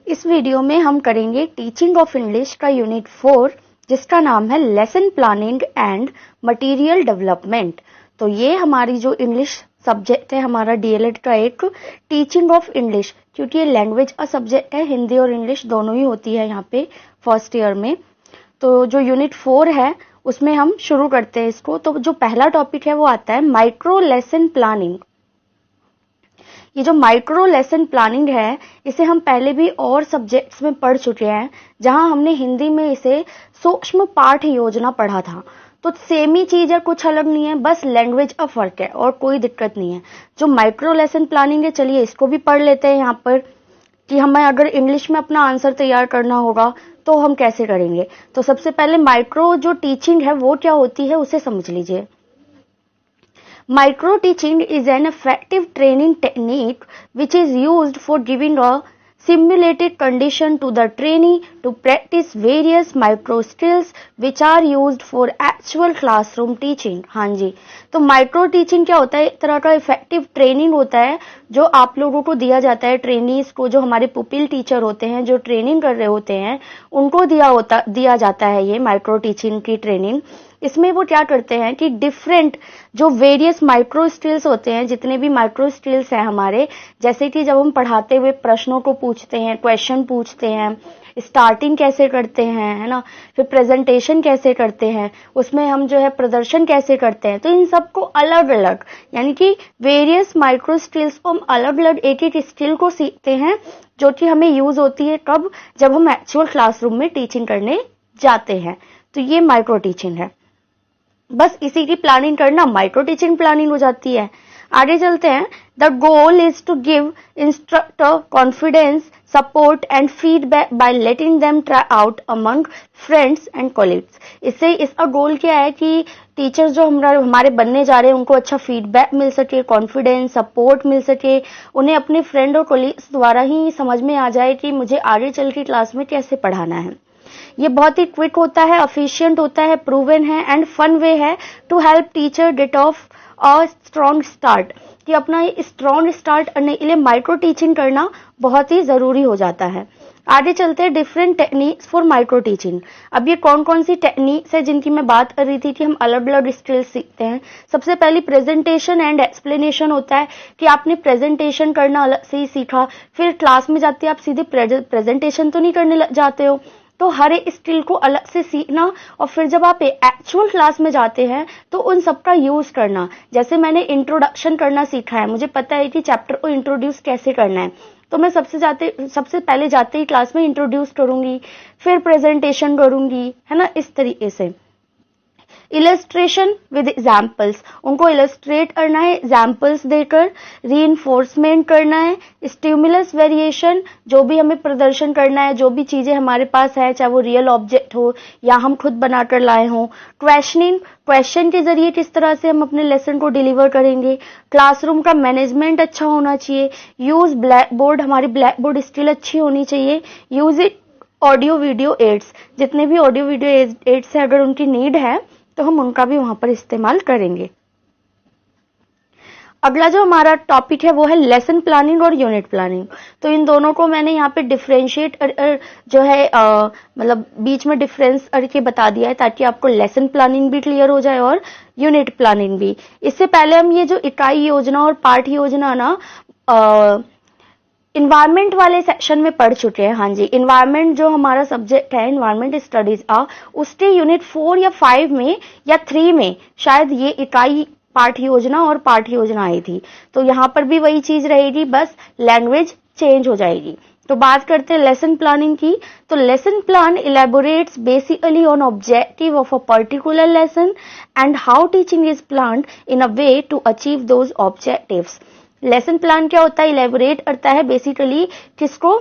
इस वीडियो में हम करेंगे टीचिंग ऑफ इंग्लिश का यूनिट 4 जिसका नाम है lesson planning and material development. तो ये हमारी जो इंग्लिश सब्जेक्ट है हमारा डीएलएड का एक टीचिंग ऑफ इंग्लिश, क्योंकि ये लैंग्वेज का सब्जेक्ट है, हिंदी और इंग्लिश दोनों ही होती है यहाँ पे फर्स्ट ईयर में। तो जो यूनिट 4 है उसमें हम शुरू करते हैं इसको। तो जो पहला टॉपिक है वो आता है माइक्रो लेसन प्लानिंग। ये जो माइक्रो लेसन प्लानिंग है इसे हम पहले भी और सब्जेक्ट्स में पढ़ चुके हैं, जहां हमने हिंदी में इसे सूक्ष्म पाठ योजना पढ़ा था। तो सेम ही चीज है, कुछ अलग नहीं है, बस लैंग्वेज का फर्क है और कोई दिक्कत नहीं है। जो माइक्रो लेसन प्लानिंग है, चलिए इसको भी पढ़ लेते हैं यहाँ पर कि हमें अगर इंग्लिश में अपना आंसर तैयार करना होगा तो हम कैसे करेंगे। तो सबसे पहले माइक्रो जो टीचिंग है वो क्या होती है उसे समझ लीजिए। Micro teaching is an effective training technique which is used for giving a simulated condition to the trainee to practice various micro skills which are used for actual classroom teaching। हाँ जी, तो माइक्रो टीचिंग क्या होता है? एक तरह का effective training होता है जो आप लोगों को दिया जाता है, ट्रेनीज को, जो हमारे पुपिल टीचर होते हैं जो ट्रेनिंग कर रहे होते हैं उनको दिया जाता है ये माइक्रो टीचिंग की ट्रेनिंग। इसमें वो क्या करते हैं कि डिफरेंट जो वेरियस माइक्रो स्किल्स होते हैं, जितने भी माइक्रो स्किल्स हैं हमारे, जैसे कि जब हम पढ़ाते हुए प्रश्नों को पूछते हैं, क्वेश्चन पूछते हैं, स्टार्टिंग कैसे करते हैं, है ना, फिर प्रेजेंटेशन कैसे करते हैं, उसमें हम जो है प्रदर्शन कैसे करते हैं, तो इन सबको अलग अलग यानी कि वेरियस माइक्रो स्किल्स को हम अलग अलग एक एक स्किल को सीखते हैं जो कि हमें यूज होती है कब? जब हम एक्चुअल क्लासरूम में टीचिंग करने जाते हैं। तो ये माइक्रो टीचिंग है। बस इसी की प्लानिंग करना माइक्रो टीचिंग प्लानिंग हो जाती है। आगे चलते हैं। The goal is to give instructor confidence, support and feedback by letting them try out among friends and colleagues. इससे इसका गोल क्या है कि टीचर्स जो हमारे बनने जा रहे हैं उनको अच्छा फीडबैक मिल सके, कॉन्फिडेंस, सपोर्ट मिल सके, उन्हें अपने फ्रेंड और कोलीग्स द्वारा ही समझ में आ जाए कि मुझे आगे चल के क्लास में कैसे पढ़ाना है। ये बहुत ही क्विक होता है, एफिशिएंट होता है, प्रूवन है एंड फन वे है to help teacher get off a strong start. कि अपना ये स्ट्रॉन्ग स्टार्ट करने के लिए माइक्रो टीचिंग करना बहुत ही जरूरी हो जाता है। आगे चलते हैं different techniques for micro teaching. अब ये कौन कौन सी टेक्निक्स है जिनकी मैं बात कर रही थी कि हम अलग अलग स्किल्स सीखते हैं। सबसे पहली प्रेजेंटेशन एंड एक्सप्लेनेशन होता है कि आपने प्रेजेंटेशन करना अलग से ही सीखा, फिर क्लास में जाते आप सीधे प्रेजेंटेशन तो नहीं करने जाते हो, तो हर एक स्किल को अलग से सीखना और फिर जब आप एक्चुअल क्लास में जाते हैं तो उन सबका यूज करना। जैसे मैंने इंट्रोडक्शन करना सीखा है, मुझे पता है कि चैप्टर को इंट्रोड्यूस कैसे करना है, तो मैं सबसे पहले जाते ही क्लास में इंट्रोड्यूस करूंगी, फिर प्रेजेंटेशन करूंगी, है ना, इस तरीके से। इलस्ट्रेशन विद एग्जाम्पल्स, उनको इलस्ट्रेट करना है एग्जाम्पल्स देकर, रीइंफोर्समेंट करना है, स्टिमुलस वेरिएशन, जो भी हमें प्रदर्शन करना है, जो भी चीजें हमारे पास है, चाहे वो रियल ऑब्जेक्ट हो या हम खुद बनाकर लाए हों। क्वेश्चनिंग, क्वेश्चन के जरिए किस तरह से हम अपने लेसन को डिलीवर करेंगे। क्लासरूम का मैनेजमेंट अच्छा होना चाहिए। यूज ब्लैक बोर्ड, हमारी ब्लैक बोर्ड स्किल अच्छी होनी चाहिए। Use it audio video aids, जितने भी ऑडियो वीडियो एड्स है अगर उनकी नीड है तो हम उनका भी वहां पर इस्तेमाल करेंगे। अगला जो हमारा टॉपिक है वो है लेसन प्लानिंग और यूनिट प्लानिंग। तो इन दोनों को मैंने यहाँ पे डिफरेंशिएट जो है मतलब बीच में डिफरेंस करके बता दिया है ताकि आपको लेसन प्लानिंग भी क्लियर हो जाए और यूनिट प्लानिंग भी। इससे पहले हम ये जो इकाई योजना और पाठ योजना ना इन्वायरमेंट वाले सेक्शन में पढ़ चुके हैं। हाँ जी, इन्वायरमेंट जो हमारा सब्जेक्ट है इन्वायरमेंट स्टडीज का, उसके यूनिट 4 या 5 में या 3 में शायद ये इकाई पाठ योजना और पाठ योजना आई थी। तो यहाँ पर भी वही चीज रहेगी, बस लैंग्वेज चेंज हो जाएगी। तो बात करते हैं लेसन प्लानिंग की। तो lesson plan elaborates basically on objective of a particular lesson and how teaching is planned in a way to achieve those objectives. Lesson plan क्या होता है? इलेबोरेट करता है बेसिकली किसको?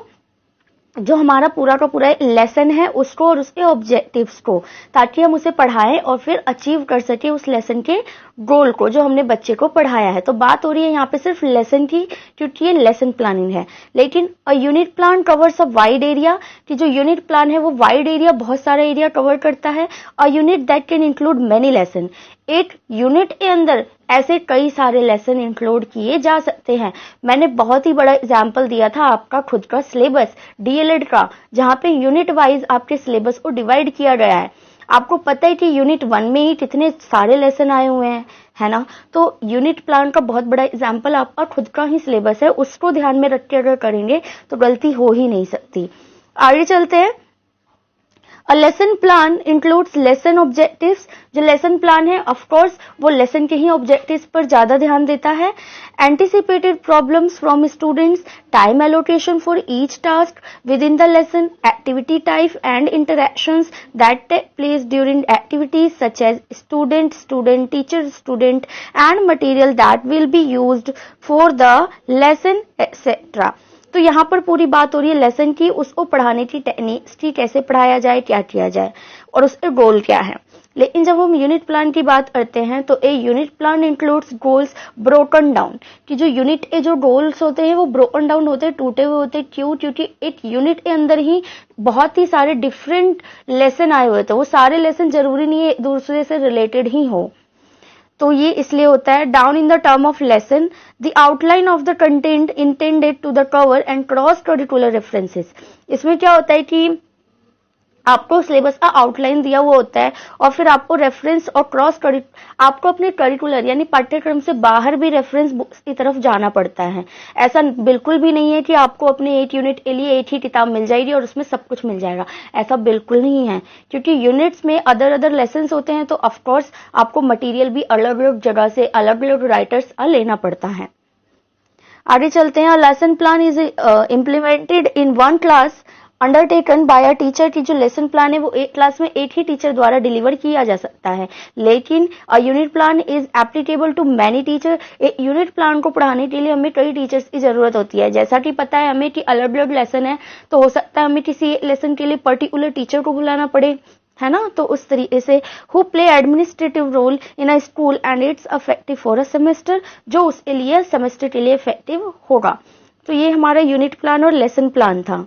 जो हमारा पूरा का पूरा लेसन है उसको और उसके ऑब्जेक्टिव्स को, ताकि हम उसे पढ़ाएं और फिर अचीव कर सके उस लेसन के गोल को जो हमने बच्चे को पढ़ाया है। तो बात हो रही है यहाँ पे सिर्फ लेसन की, क्योंकि ये लेसन प्लानिंग है। लेकिन a unit plan covers a wide area, कि जो यूनिट प्लान है वो वाइड एरिया, बहुत सारा एरिया कवर करता है। A unit that can include many lesson, एक यूनिट के अंदर ऐसे कई सारे लेसन इंक्लूड किए जा सकते हैं। मैंने बहुत ही बड़ा एग्जाम्पल दिया था आपका खुद का सिलेबस डीएलएड का, जहाँ पे यूनिट वाइज आपके सिलेबस को डिवाइड किया गया है। आपको पता है कि यूनिट 1 में ही कितने सारे लेसन आए हुए हैं, है ना। तो यूनिट प्लान का बहुत बड़ा एग्जाम्पल आपका खुद का ही सिलेबस है, उसको ध्यान में रख के अगर करेंगे तो गलती हो ही नहीं सकती। आगे चलते हैं। A lesson plan includes lesson objectives। जो लेसन प्लान है ऑफ कोर्स वो लेसन के ही ऑब्जेक्टिव्स पर ज्यादा ध्यान देता है। Anticipated problems from students, time allocation for each task within the lesson, activity type and interactions that take place during activities such as student, teacher, student and material that will be used for the lesson etc। तो यहाँ पर पूरी बात हो रही है lesson की, उसको पढ़ाने की टेक्निक्स की, कैसे पढ़ाया जाए, क्या किया जाए और उसके गोल क्या है। लेकिन जब हम यूनिट प्लान की बात करते हैं तो a unit plan includes goals broken down, कि जो यूनिट के जो गोल्स होते हैं वो ब्रोकन डाउन होते हैं, टूटे हुए होते हैं। क्यों? क्योंकि एक यूनिट के अंदर ही बहुत ही सारे डिफरेंट लेसन आए हुए थे, वो सारे लेसन जरूरी नहीं है एक दूसरे से रिलेटेड ही हो, तो ये इसलिए होता है। Down in the term of lesson the outline of the content intended to the cover and cross curricular references. इसमें क्या होता है कि आपको सिलेबस का आउटलाइन दिया हुआ होता है और फिर आपको रेफरेंस और आपको अपने करिकुलर यानी पाठ्यक्रम से बाहर भी रेफरेंस बुक्स की तरफ जाना पड़ता है। ऐसा बिल्कुल भी नहीं है कि आपको अपने 8 यूनिट के लिए एक ही किताब मिल जाएगी और उसमें सब कुछ मिल जाएगा, ऐसा बिल्कुल नहीं है। क्योंकि यूनिट्स में अदर लेसन होते हैं तो ऑफकोर्स आपको मटीरियल भी अलग अलग जगह से अलग अलग राइटर्स का लेना पड़ता है। आगे चलते हैं। Lesson plan is implemented in one class undertaken by a teacher, की जो लेसन प्लान है वो एक क्लास में एक ही टीचर द्वारा डिलीवर किया जा सकता है। लेकिन a unit plan is applicable to many teacher. एक यूनिट प्लान को पढ़ाने के लिए हमें कई टीचर्स की जरूरत होती है। जैसा कि पता है हमें कि अलग अलग लेसन है तो हो सकता है हमें किसी एक लेसन के लिए पर्टिकुलर टीचर को बुलाना पड़े, है ना। तो उस तरीके से who play administrative role in a school and it's effective for a semester, जो उसके लिए सेमेस्टर के लिए इफेक्टिव होगा। तो ये हमारा यूनिट प्लान और लेसन प्लान था।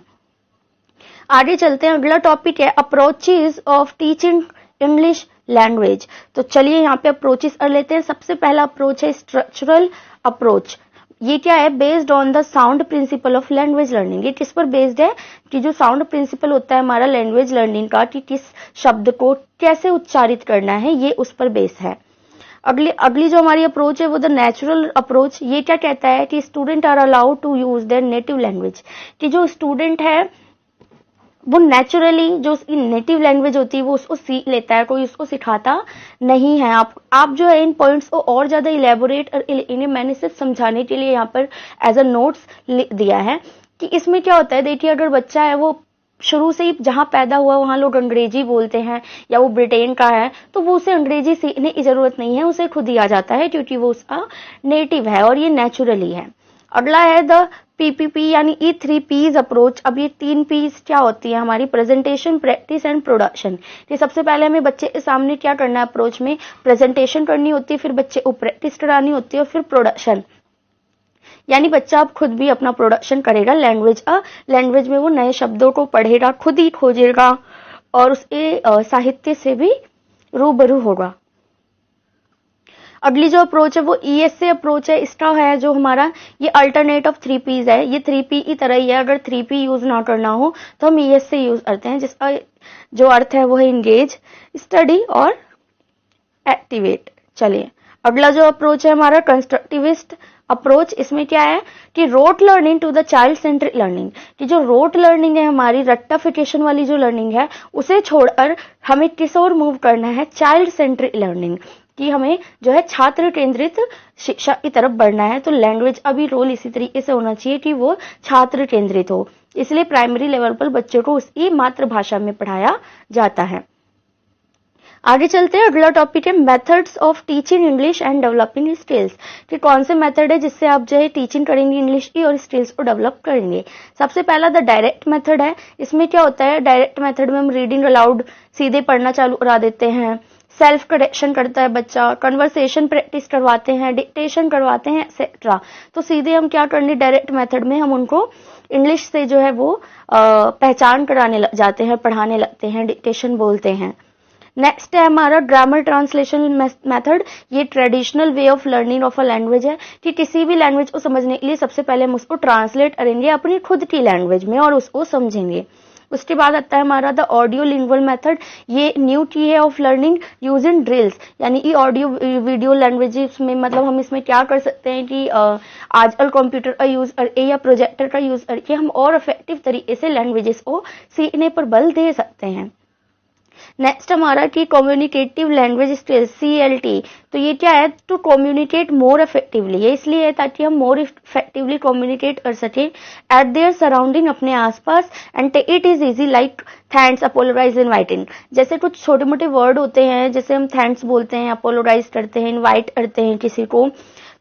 आगे चलते हैं। अगला टॉपिक है approaches of teaching English language. तो चलिए यहाँ पे अप्रोचेस कर लेते हैं। सबसे पहला अप्रोच है स्ट्रक्चरल अप्रोच। ये क्या है? Based on the sound principle of language learning. ये किस पर बेस्ड है? कि जो साउंड प्रिंसिपल होता है हमारा लैंग्वेज लर्निंग का, कि किस शब्द को कैसे उच्चारित करना है, ये उस पर बेस है। अगली जो हमारी अप्रोच है वो द नेचुरल अप्रोच। ये क्या कहता है कि student are allowed to use their native language, कि जो स्टूडेंट है वो नेचुरली जो उसकी नेटिव लैंग्वेज होती है वो उसको सीख लेता है, कोई उसको सिखाता नहीं है। आप जो है इन पॉइंट्स को और ज्यादा इलेबोरेट और इन्हें मैंने सिर्फ समझाने के लिए यहाँ पर एज अ नोट्स लिख दिया है कि इसमें क्या होता है। देखिए अगर बच्चा है वो शुरू से ही जहां पैदा हुआ वहां लोग अंग्रेजी बोलते हैं या वो ब्रिटेन का है तो वो उसे अंग्रेजी सीखने की जरूरत नहीं है, उसे खुद ही आ जाता है क्योंकि वो उसका नेटिव है और ये नेचुरली है। अगला है द पीपीपी यानी E3Ps अप्रोच। अब ये 3 P's क्या होती है हमारी? Presentation, practice and production. ये सबसे पहले हमें बच्चे के सामने क्या करना है? अप्रोच में प्रेजेंटेशन करनी होती है, फिर बच्चे को प्रैक्टिस करानी होती है और फिर प्रोडक्शन, यानी बच्चा अब खुद भी अपना प्रोडक्शन करेगा लैंग्वेज में वो नए शब्दों को पढ़ेगा, खुद ही खोजेगा और उसके साहित्य से भी रूबरू होगा। अगली जो अप्रोच है वो ESA अप्रोच है। इसका है जो हमारा ये अल्टरनेट ऑफ 3 P's है। ये 3 P की तरह ही है। अगर 3 P यूज ना करना हो तो हम ESA यूज करते हैं, जिसका जो अर्थ है वो है इंगेज, स्टडी और एक्टिवेट। चलिए अगला जो अप्रोच है हमारा कंस्ट्रक्टिविस्ट अप्रोच। इसमें क्या है कि rote learning to the child centric learning, कि जो रोट लर्निंग है हमारी रट्टाफिकेशन वाली जो लर्निंग है उसे छोड़कर हमें किस ओर मूव करना है? चाइल्ड सेंट्रिक लर्निंग, कि हमें जो है छात्र केंद्रित शिक्षा की तरफ बढ़ना है। तो लैंग्वेज अभी रोल इसी तरीके से होना चाहिए कि वो छात्र केंद्रित हो, इसलिए प्राइमरी लेवल पर बच्चों को उसकी मातृभाषा में पढ़ाया जाता है। आगे चलते हैं। अगला टॉपिक है methods of teaching English and developing skills, कि कौन से मेथड है जिससे आप जो है टीचिंग करेंगे इंग्लिश की और स्किल्स को डेवलप करेंगे। सबसे पहला द डायरेक्ट मेथड है। इसमें क्या होता है? डायरेक्ट मेथड में हम रीडिंग अलाउड सीधे पढ़ना चालू करा देते हैं, सेल्फ करेक्शन करता है बच्चा, कन्वर्सेशन प्रैक्टिस करवाते हैं, डिक्टेशन करवाते हैं एक्सेट्रा। तो सीधे हम क्या करने? डायरेक्ट मेथड में हम उनको इंग्लिश से जो है वो पहचान कराने लग जाते हैं, पढ़ाने लगते हैं, डिक्टेशन बोलते हैं। नेक्स्ट है हमारा ग्रामर ट्रांसलेशन मेथड। ये traditional way of learning of a language है कि किसी भी लैंग्वेज को समझने के लिए सबसे पहले हम उसको ट्रांसलेट करेंगे अपनी खुद की लैंग्वेज में और उसको समझेंगे। उसके बाद आता है हमारा द ऑडियो लिंगुअल मेथड। ये न्यू की है ऑफ लर्निंग यूजिंग ड्रिल्स, यानी कि ऑडियो वीडियो लैंग्वेजेस में मतलब हम इसमें क्या कर सकते हैं कि आजकल कंप्यूटर का यूज करके या प्रोजेक्टर का यूज करके हम और इफेक्टिव तरीके से लैंग्वेजेस को सीखने पर बल दे सकते हैं। नेक्स्ट हमारा कि कम्युनिकेटिव लैंग्वेज स्किल्स CLT। तो ये क्या है, टू कम्युनिकेट मोर इफेक्टिवली। ये इसलिए है ताकि हम मोर इफेक्टिवली कम्युनिकेट कर सकें एट देयर सराउंडिंग, अपने आसपास। And it is easy like thanks, apologise, inviting. जैसे कुछ छोटे मोटे वर्ड होते हैं, जैसे हम थैंक्स बोलते हैं, अपोलोराइज करते हैं, इनवाइट करते हैं किसी को,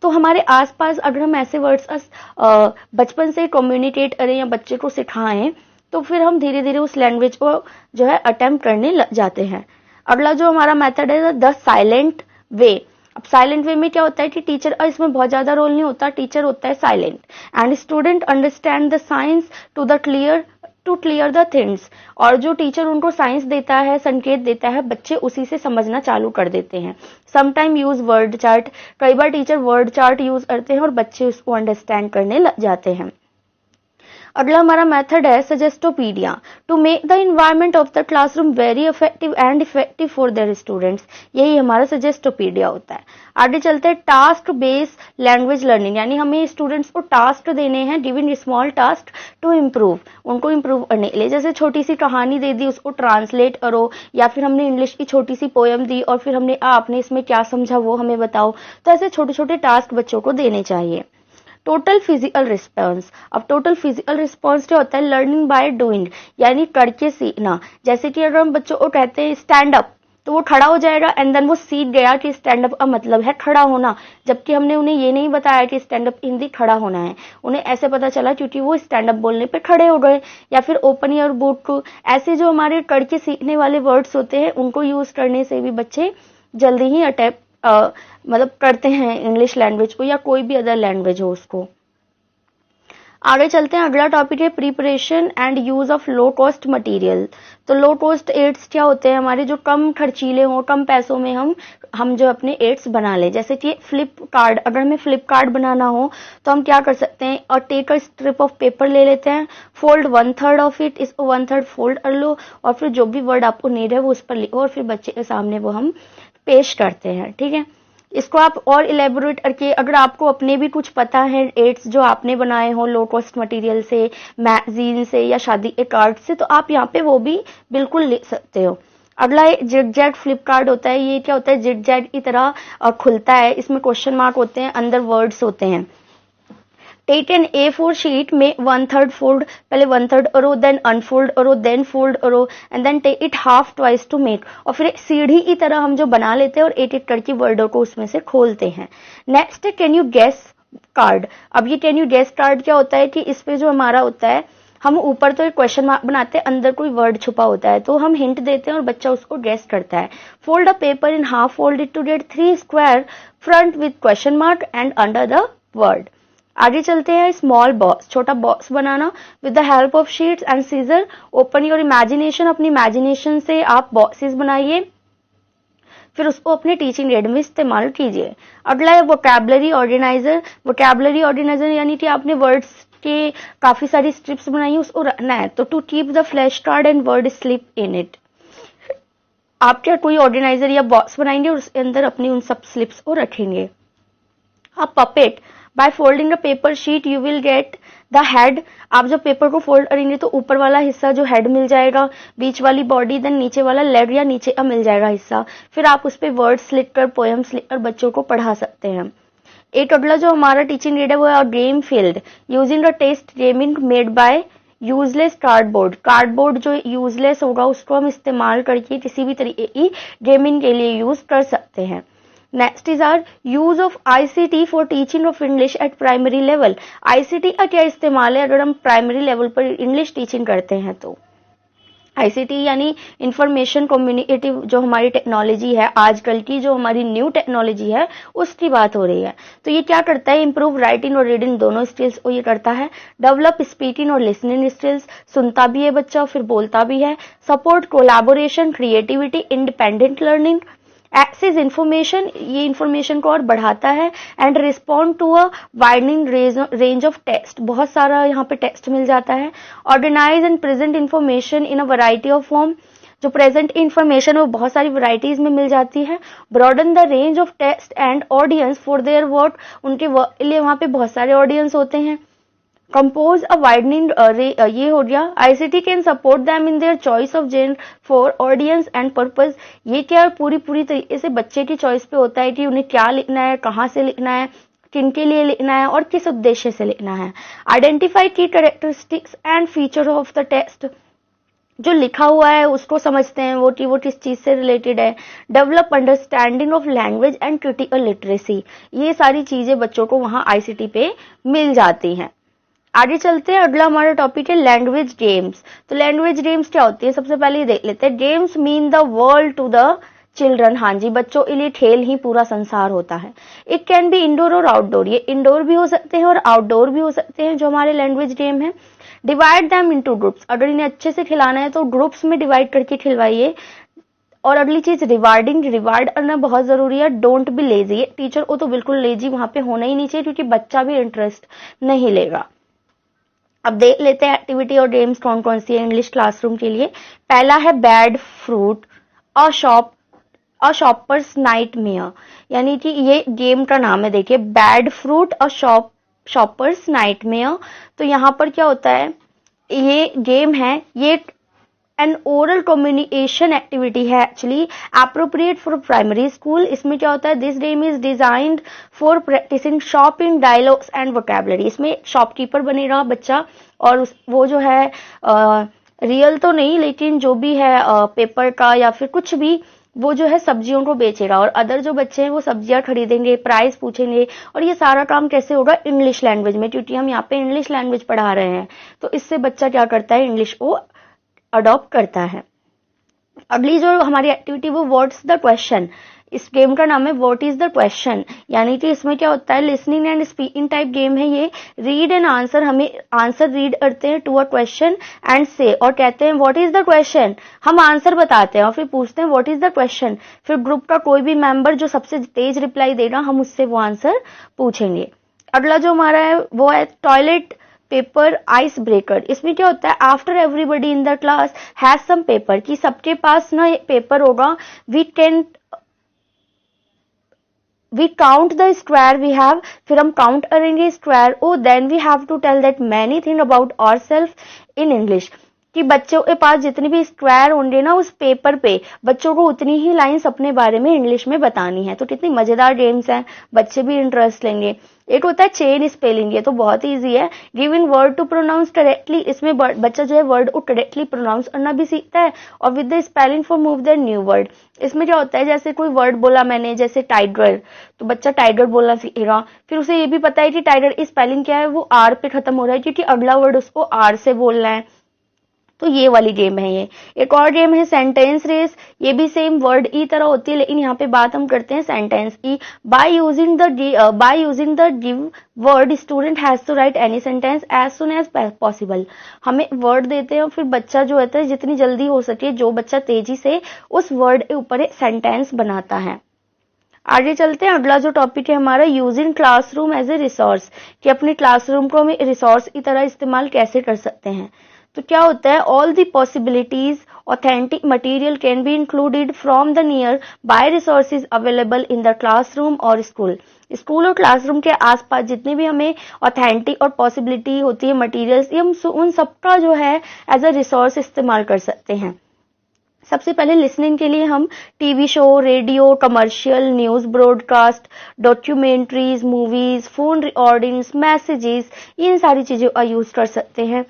तो हमारे आसपास अगर हम ऐसे वर्ड्स बचपन से कम्युनिकेट करें या बच्चे को सिखाएं तो फिर हम धीरे धीरे उस लैंग्वेज को जो है अटेम्प्ट करने लग जाते हैं। अगला जो हमारा मेथड है द साइलेंट वे। अब साइलेंट वे में क्या होता है कि टीचर का इसमें बहुत ज्यादा रोल नहीं होता, टीचर होता है silent and student understand the science to clear the things. और जो टीचर उनको साइंस देता है, संकेत देता है, बच्चे उसी से समझना चालू कर देते हैं। Sometime use word chart. कई बार टीचर वर्ड चार्ट यूज करते हैं और बच्चे उसको अंडरस्टैंड करने लग जाते हैं। अगला हमारा मेथड है suggestopedia. To make the environment of the classroom very effective and effective for their students. यही हमारा सजेस्टोपीडिया होता है। आगे चलते हैं टास्क बेस्ड लैंग्वेज लर्निंग, यानी हमें स्टूडेंट्स को टास्क देने हैं, giving small task to improve, उनको इम्प्रूव करने के लिए। जैसे छोटी सी कहानी दे दी, उसको ट्रांसलेट करो, या फिर हमने इंग्लिश की छोटी सी पोयम दी और फिर हमने आपने इसमें क्या समझा वो हमें बताओ। तो ऐसे छोटे छोटे टास्क बच्चों को देने चाहिए। Total physical response. अब टोटल फिजिकल रिस्पॉन्स क्या होता है, लर्निंग बाय डूइंग, यानी करके सीखना। जैसे कि अगर हम बच्चों को कहते हैं स्टैंड अप, तो वो खड़ा हो जाएगा एंड देन वो सीख गया कि स्टैंड अप का मतलब है खड़ा होना, जबकि हमने उन्हें ये नहीं बताया कि स्टैंड अप हिंदी खड़ा होना है। उन्हें ऐसे पता चला क्योंकि वो स्टैंड अप बोलने पे खड़े हो गए। या फिर ओपन योर बुक, ऐसे जो हमारे करके सीखने वाले वर्ड्स होते हैं उनको यूज करने से भी बच्चे जल्दी ही अटैप मतलब करते हैं इंग्लिश लैंग्वेज को या कोई भी अदर लैंग्वेज हो उसको। आगे चलते हैं, अगला टॉपिक है preparation and use of low cost material. तो लो कॉस्ट एड्स क्या होते हैं हमारे, जो कम खर्चीले हों, कम पैसों में हम जो अपने एड्स बना ले। जैसे कि फ्लिप कार्ड, अगर हमें फ्लिप कार्ड बनाना हो तो हम क्या कर सकते हैं, और take a strip of paper ले लेते हैं, फोल्ड 1/3 ऑफ इट, इसको 1/3 फोल्ड कर लो और फिर जो भी वर्ड आपको नीड है वो उस पर लिखो और फिर बच्चे के सामने वो हम पेश करते हैं। ठीक है, इसको आप और इलेबोरेट करके, अगर आपको अपने भी कुछ पता है एड्स जो आपने बनाए हो लो कॉस्ट मटेरियल से, मैगजीन से या शादी के कार्ड से, तो आप यहाँ पे वो भी बिल्कुल लिख सकते हो। अगला जिग जैग फ्लिप कार्ड होता है। ये क्या होता है, जिग जैग की तरह खुलता है, इसमें क्वेश्चन मार्क होते हैं, अंदर वर्ड्स होते हैं। टेक एन A4 शीट में 1/3 फोल्ड, पहले 1/3 करो, देन अनफोल्ड करो, देन फोल्ड करो and then take it half twice to make. और फिर एक सीढ़ी की तरह हम जो बना लेते हैं और एक एक करके वर्डों को उसमें से खोलते हैं। नेक्स्ट है कैन यू गेस कार्ड। अब ये कैन यू गेस कार्ड क्या होता है कि इस पे जो हमारा होता है, हम ऊपर तो एक क्वेश्चन मार्क बनाते हैं, अंदर कोई वर्ड छुपा होता है, तो हम हिंट देते हैं और बच्चा उसको गेस करता है। Fold a paper in half, fold it to get 3 square front with question mark and under the word. आगे चलते हैं, स्मॉल बॉक्स, छोटा बॉक्स बनाना with the help of sheets and scissor. Open your imagination, अपनी imagination से आप boxes बनाइए, फिर उसको अपने टीचिंग एड में इस्तेमाल कीजिए। अगला है वोकैबुलरी ऑर्गेनाइजर। वोकैबुलरी ऑर्गेनाइजर यानी कि आपने वर्ड्स के काफी सारी स्ट्रिप्स बनाई, उसको रखना है। तो to keep the flash card and word slip in it. आप क्या कोई ऑर्गेनाइजर या बॉक्स बनाएंगे और उसके अंदर अपनी उन सब स्लिप्स को रखेंगे। अब puppet, by folding the paper sheet you will get the head. आप जब पेपर को फोल्ड करेंगे तो ऊपर वाला हिस्सा जो हेड मिल जाएगा, बीच वाली बॉडी, देन नीचे वाला लेग या नीचे का मिल जाएगा हिस्सा। फिर आप उस पर वर्ड्स लिखकर, पोएम्स लिखकर बच्चों को पढ़ा सकते हैं। एक अगला जो हमारा टीचिंग एड है वो है game field. Using the test gaming made by useless cardboard. Cardboard जो यूजलेस होगा उसको हम इस्तेमाल करके किसी भी तरीके की गेमिंग के लिए यूज कर सकते हैं। Next is our use of ICT for teaching of English at primary level. ICT का क्या इस्तेमाल है अगर हम प्राइमरी लेवल पर इंग्लिश टीचिंग करते हैं तो। आईसीटी यानी इंफॉर्मेशन कम्युनिकेटिव जो हमारी टेक्नोलॉजी है, आजकल की जो हमारी न्यू टेक्नोलॉजी है उसकी बात हो रही है। तो ये क्या करता है, इंप्रूव राइटिंग और रीडिंग दोनों स्किल्स को ये करता है। डेवलप स्पीकिंग और लिसनिंग स्किल्स, सुनता भी है बच्चा फिर बोलता भी है। Support collaboration, creativity, independent learning. Access information, ये इंफॉर्मेशन को और बढ़ाता है। And respond to a widening range of text, बहुत सारा यहाँ पे टेक्स्ट मिल जाता है। Organise and present information in a variety of form, जो प्रेजेंट इंफॉर्मेशन वो बहुत सारी वैरायटीज में मिल जाती है। Broaden the range of text and audience for their work, उनके वर्क के लिए वहां पे बहुत सारे ऑडियंस होते हैं। कंपोज अ वाइडनिंग, ये हो गया। ICT can support them in their choice of genre for audience and purpose, ये क्या पूरी तरीके से बच्चे की चॉइस पे होता है कि उन्हें क्या लिखना है, कहाँ से लिखना है, किनके लिए लिखना है और किस उद्देश्य से लिखना है। आइडेंटिफाई की characteristics and feature of the text, जो लिखा हुआ है उसको समझते हैं वो किस चीज से रिलेटेड है। Develop understanding of language and critical literacy, ये सारी चीजें बच्चों को वहां आईसीटी पे मिल जाती हैं। आगे चलते हैं, अगला हमारा टॉपिक है लैंग्वेज गेम्स। तो लैंग्वेज गेम्स क्या होती है, सबसे पहले ये देख लेते हैं। Games mean the world to the children, हाँ जी, बच्चों के लिए खेल ही पूरा संसार होता है। इट कैन बी इंडोर और आउटडोर, ये इंडोर भी हो सकते हैं और आउटडोर भी हो सकते हैं जो हमारे लैंग्वेज गेम है। डिवाइड दैम इनटू ग्रुप्स, अगर इन्हें अच्छे से खिलाना है तो ग्रुप्स में डिवाइड करके खिलवाइए। और अगली चीज रिवार्ड करना बहुत जरूरी है। डोंट बी लेजी, टीचर को तो बिल्कुल लेजी वहां पे होना ही नहीं चाहिए क्योंकि बच्चा भी इंटरेस्ट नहीं लेगा। अब देख लेते हैं एक्टिविटी और गेम्स कौन कौन सी है इंग्लिश क्लासरूम के लिए। पहला है बैड फ्रूट अ शॉपर्स नाइटमेयर, यानी कि ये गेम का नाम है, देखिए बैड फ्रूट अ शॉपर्स नाइटमेयर। तो यहाँ पर क्या होता है, ये गेम है, ये एन ओरल कम्युनिकेशन एक्टिविटी है actually, appropriate for primary school. इसमें क्या होता है, this game is designed for practising shopping dialogues and vocabulary. इसमें शॉपकीपर बनेगा बच्चा और वो जो है रियल तो नहीं लेकिन जो भी है पेपर का या फिर कुछ भी, वो जो है सब्जियों को बेचेगा और अदर जो बच्चे हैं वो सब्जियां खरीदेंगे, प्राइस पूछेंगे। और ये सारा काम कैसे होगा, इंग्लिश लैंग्वेज में, क्योंकि हम यहाँ पे इंग्लिश लैंग्वेज पढ़ा रहे हैं। तो इससे बच्चा क्या करता है, इंग्लिश को अडॉप्ट करता है। अगली जो हमारी एक्टिविटी वो व्हाट्स द क्वेश्चन, इस गेम का नाम है व्हाट इज द क्वेश्चन, यानी कि इसमें क्या होता है, listening and speaking type game है ये। रीड एंड आंसर, हमें आंसर रीड करते हैं टू अ क्वेश्चन एंड से, और कहते हैं व्हाट इज द क्वेश्चन, हम आंसर बताते हैं और फिर पूछते हैं व्हाट इज द क्वेश्चन। फिर ग्रुप का कोई भी मेंबर जो सबसे तेज रिप्लाई देगा हम उससे वो आंसर पूछेंगे। अगला जो हमारा है वो है टॉयलेट पेपर आइस ब्रेकर। इसमें क्या होता है, after everybody in the class has some paper, कि सबके पास ना एक पेपर होगा। We count the square we have, फिर हम काउंट करेंगे square. Oh then we have to tell that many thing about our self in English, कि बच्चों के पास जितने भी स्क्वायर होंगे ना उस पेपर पे बच्चों को उतनी ही लाइंस अपने बारे में इंग्लिश में बतानी है। तो कितनी मजेदार गेम्स हैं, बच्चे भी इंटरेस्ट लेंगे। एक होता है चेन स्पेलिंग, ये तो बहुत इजी है। Giving word to pronounce correctly, इसमें बच्चा जो है वर्ड को करेक्टली प्रोनाउंस करना भी सीखता है और with the spelling for move the new word. इसमें क्या होता है, जैसे कोई वर्ड बोला मैंने, जैसे टाइगर, तो बच्चा टाइगर बोलना सीखेगा। फिर उसे ये भी पता है कि टाइगर की स्पेलिंग क्या है, वो आर पे खत्म हो रहा है क्योंकि अगला वर्ड उसको आर से बोलना है। तो ये वाली गेम है ये। एक और गेम है सेंटेंस रेस, ये भी सेम वर्ड ई तरह होती है लेकिन यहाँ पे बात हम करते हैं सेंटेंस की। By using the give word student has to write any sentence as soon as possible. हमें वर्ड देते हैं और फिर बच्चा जो होता है जितनी जल्दी हो सके, जो बच्चा तेजी से उस वर्ड के ऊपर एक सेंटेंस बनाता है। आगे चलते हैं, अगला जो टॉपिक है हमारा using classroom as a resource, कि अपने क्लासरूम को हम रिसोर्स की तरह इस्तेमाल कैसे कर सकते हैं। तो क्या होता है, all the possibilities authentic material can be included from the near by resources available in the classroom और स्कूल। स्कूल और क्लासरूम के आसपास जितने भी हमें ऑथेंटिक और पॉसिबिलिटी होती है मटेरियल्स, ये हम उन सबका जो है एज अ रिसोर्स इस्तेमाल कर सकते हैं। सबसे पहले लिसनिंग के लिए हम TV show, radio, commercial, news broadcast, documentaries, movies, phone recordings, messages, इन सारी चीजों का यूज कर सकते हैं।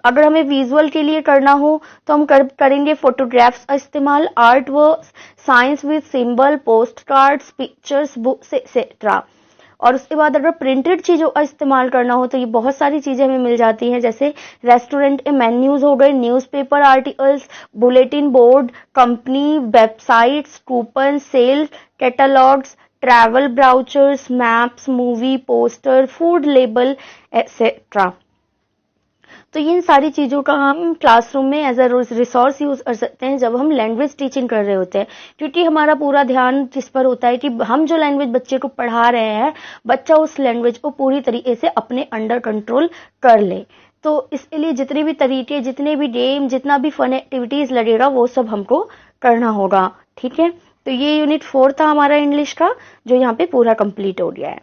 अगर हमें विजुअल के लिए करना हो तो हम करेंगे फोटोग्राफ्स का इस्तेमाल, art work, science with symbol, post cards, pictures, books etcetera. और उसके बाद अगर प्रिंटेड चीज़ों का इस्तेमाल करना हो तो ये बहुत सारी चीज़ें हमें मिल जाती हैं, जैसे रेस्टोरेंट के मेन्यूज हो गए, newspaper articles, bulletin board, company websites, coupon, sale catalogues, travel brochures, maps, movie poster, food label etcetera. तो इन सारी चीज़ों का हम क्लासरूम में एज अ रिसोर्स यूज़ कर सकते हैं जब हम लैंग्वेज टीचिंग कर रहे होते हैं, क्योंकि हमारा पूरा ध्यान जिस पर होता है कि हम जो लैंग्वेज बच्चे को पढ़ा रहे हैं, बच्चा उस लैंग्वेज को पूरी तरीके से अपने अंडर कंट्रोल कर ले। तो इसके लिए जितने भी तरीके, जितने भी गेम, जितना भी फन एक्टिविटीज़ लगेगा वो सब हमको करना होगा। ठीक है, तो ये यूनिट 4 था हमारा इंग्लिश का, जो यहाँ पे पूरा कंप्लीट हो गया है।